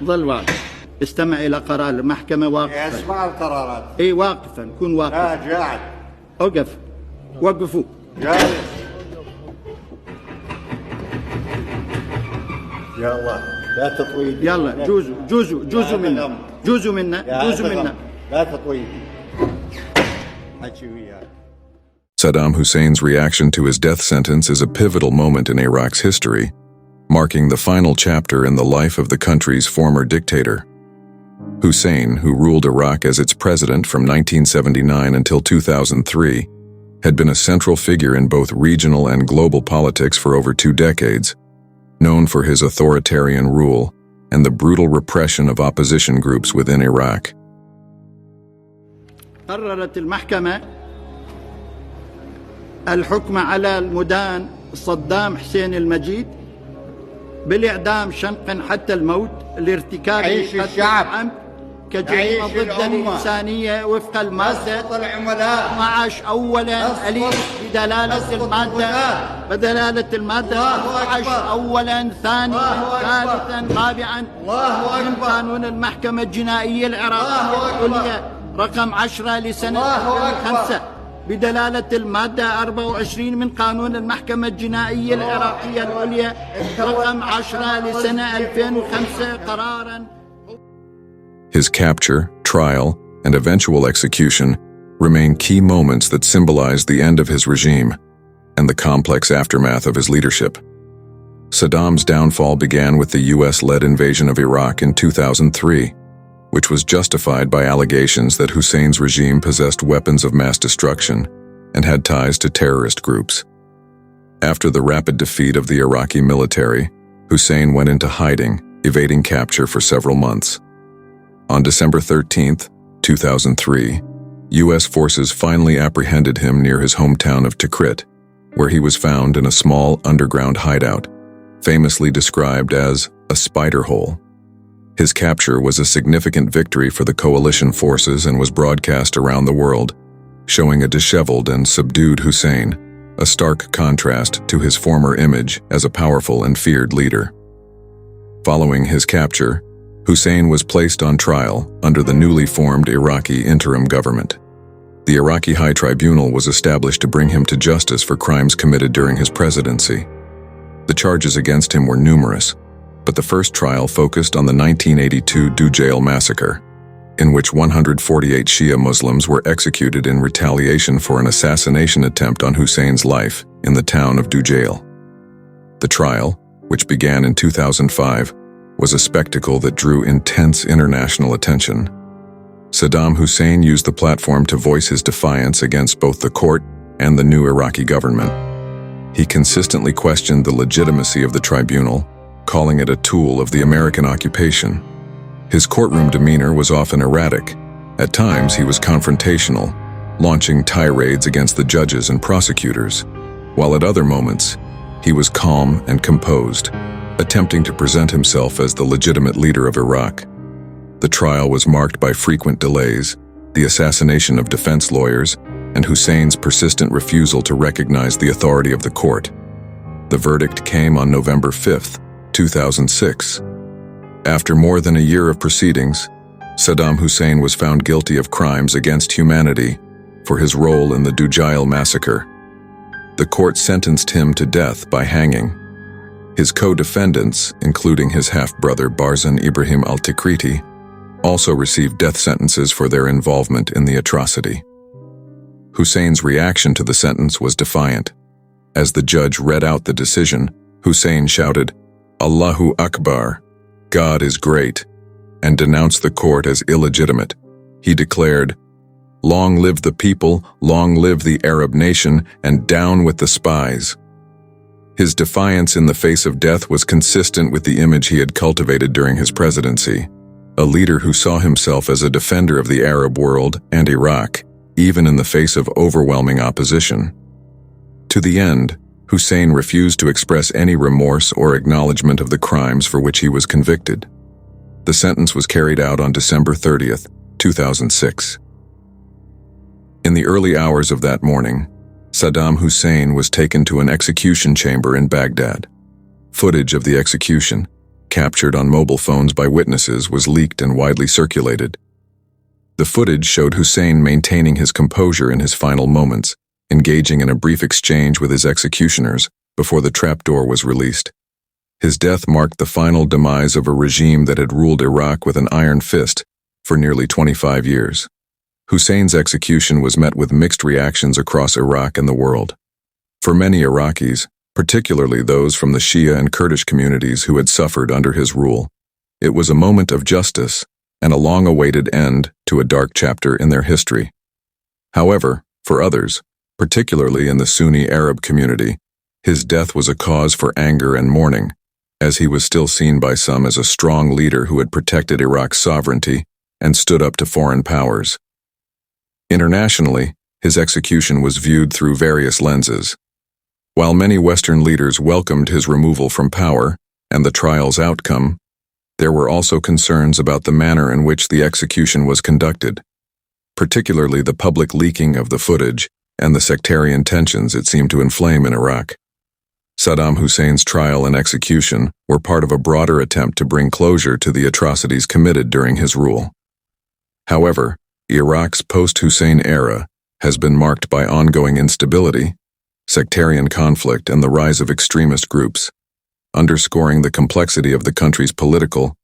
ظل واقف، استمع إلى قرار المحكمة واقفا. اسمع القرارات. إيه واقفا، كن واقفا. لا قاعد. أوقف، وقفوا. جالس. يا الله لا تطويل. يلا جوزوا منا، جوزوا منا. لا تطويل. حكي وياك. Saddam Hussein's reaction to his death sentence is a pivotal moment in Iraq's history, marking the final chapter in the life of the country's former dictator. Hussein, who ruled Iraq as its president from 1979 until 2003, had been a central figure in both regional and global politics for over 2 decades, known for his authoritarian rule and the brutal repression of opposition groups within Iraq. قررت المحكمة الحكم على المدان صدام حسين المجيد بالإعدام شنقا حتى الموت لارتكاب قتل عمد كجريمة ضد الإنسانية وفق المادة 12 أولا أليف بدلالة المادة 12 أولا ثانيا ثالثا رابعا من قانون المحكمة الجنائية العراقية العليا رقم 10 لسنة 2005 بدلالة المادة 24 من قانون المحكمة الجنائية العراقية العليا رقم 10 لسنة 2005 قراراً. His capture, trial, and eventual execution remain key moments that symbolize the end of his regime and the complex aftermath of his leadership. Saddam's downfall began with the US-led invasion of Iraq in 2003, which was justified by allegations that Hussein's regime possessed weapons of mass destruction and had ties to terrorist groups. After the rapid defeat of the Iraqi military, Hussein went into hiding, evading capture for several months. On December 13, 2003, U.S. forces finally apprehended him near his hometown of Tikrit, where he was found in a small underground hideout, famously described as a spider hole. His capture was a significant victory for the coalition forces and was broadcast around the world, showing a disheveled and subdued Hussein, a stark contrast to his former image as a powerful and feared leader. Following his capture, Hussein was placed on trial under the newly formed Iraqi interim government. The Iraqi High Tribunal was established to bring him to justice for crimes committed during his presidency. The charges against him were numerous, but the first trial focused on the 1982 Dujail massacre, in which 148 Shia Muslims were executed in retaliation for an assassination attempt on Hussein's life in the town of Dujail. The trial, which began in 2005, was a spectacle that drew intense international attention. Saddam Hussein used the platform to voice his defiance against both the court and the new Iraqi government. He consistently questioned the legitimacy of the tribunal, calling it a tool of the American occupation. His courtroom demeanor was often erratic. At times, he was confrontational, launching tirades against the judges and prosecutors, while at other moments, he was calm and composed, attempting to present himself as the legitimate leader of Iraq. The trial was marked by frequent delays, the assassination of defense lawyers, and Hussein's persistent refusal to recognize the authority of the court. The verdict came on November 5, 2006. After more than a year of proceedings, Saddam Hussein was found guilty of crimes against humanity for his role in the Dujail massacre. The court sentenced him to death by hanging. His co-defendants, including his half-brother Barzan Ibrahim al-Tikriti, also received death sentences for their involvement in the atrocity. Hussein's reaction to the sentence was defiant. As the judge read out the decision, Hussein shouted, "Allahu Akbar, God is great," and denounced the court as illegitimate. He declared, "Long live the people, long live the Arab nation, and down with the spies." His defiance in the face of death was consistent with the image he had cultivated during his presidency, a leader who saw himself as a defender of the Arab world and Iraq, even in the face of overwhelming opposition. To the end, Hussein refused to express any remorse or acknowledgement of the crimes for which he was convicted. The sentence was carried out on December 30, 2006. In the early hours of that morning, Saddam Hussein was taken to an execution chamber in Baghdad. Footage of the execution, captured on mobile phones by witnesses, was leaked and widely circulated. The footage showed Hussein maintaining his composure in his final moments, engaging in a brief exchange with his executioners before the trapdoor was released. His death marked the final demise of a regime that had ruled Iraq with an iron fist for nearly 25 years. Hussein's execution was met with mixed reactions across Iraq and the world. For many Iraqis, particularly those from the Shia and Kurdish communities who had suffered under his rule, it was a moment of justice and a long-awaited end to a dark chapter in their history. However, for others, particularly in the Sunni Arab community, his death was a cause for anger and mourning, as he was still seen by some as a strong leader who had protected Iraq's sovereignty and stood up to foreign powers. Internationally, his execution was viewed through various lenses. While many Western leaders welcomed his removal from power and the trial's outcome, there were also concerns about the manner in which the execution was conducted, particularly the public leaking of the footage and the sectarian tensions it seemed to inflame in Iraq. Saddam Hussein's trial and execution were part of a broader attempt to bring closure to the atrocities committed during his rule. However, Iraq's post-Hussein era has been marked by ongoing instability, sectarian conflict, and the rise of extremist groups, underscoring the complexity of the country's political